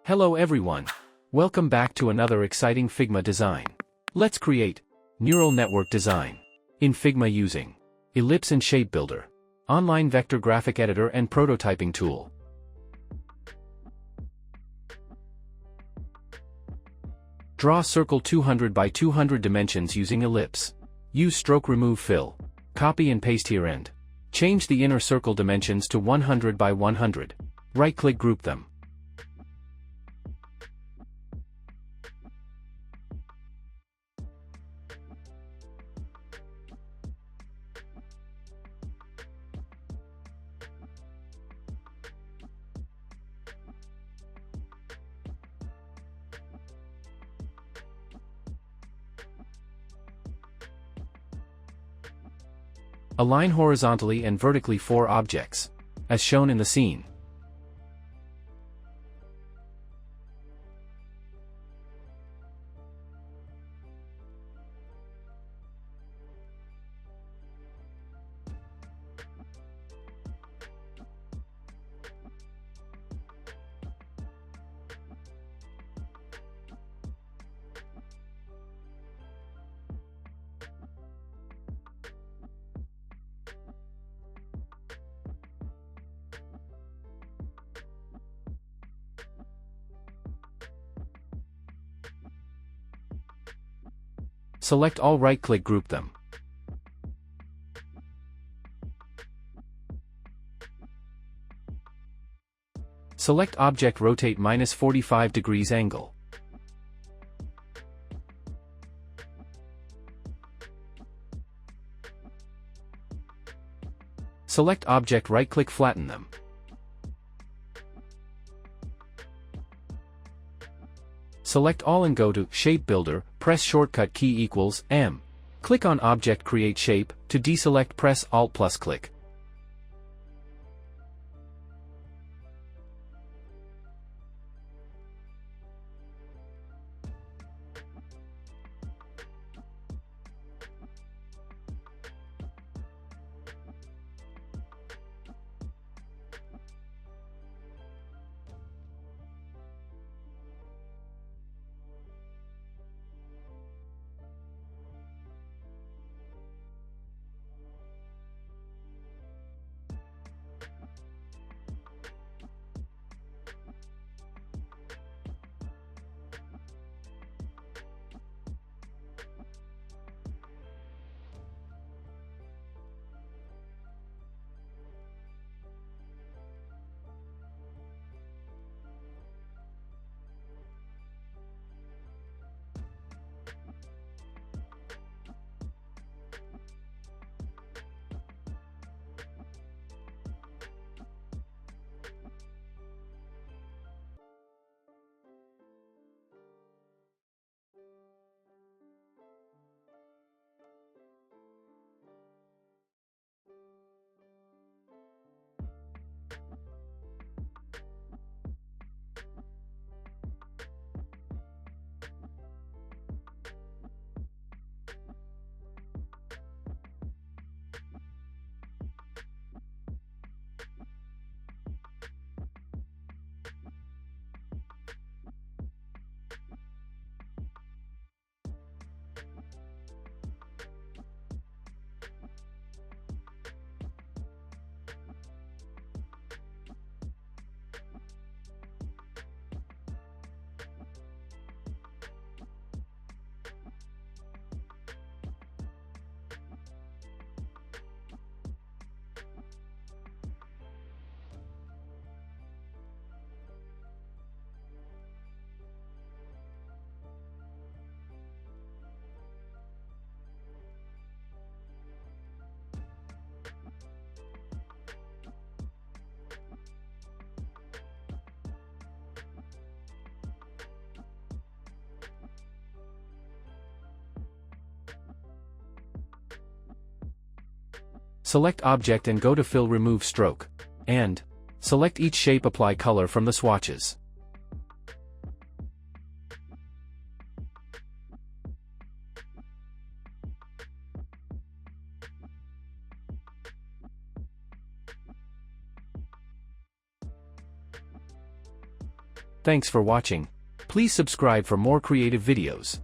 Hello everyone. Welcome back to another exciting Figma design. Let's create neural network design in Figma using Ellipse and Shape Builder, online vector graphic editor and prototyping tool. Draw circle 200 by 200 dimensions using Ellipse. Use stroke remove fill. Copy and paste here and change the inner circle dimensions to 100 by 100. Right-click, group them. Align horizontally and vertically 4 objects, as shown in the scene. Select all, right-click, group them. Select object, rotate -45 degrees angle. Select object, right-click, flatten them. Select all and go to Shape Builder, press shortcut key = M. Click on Object, create shape. To deselect, press Alt plus click. Select object and go to Fill, remove stroke. And select each shape, apply color from the swatches. Thanks for watching. Please subscribe for more creative videos.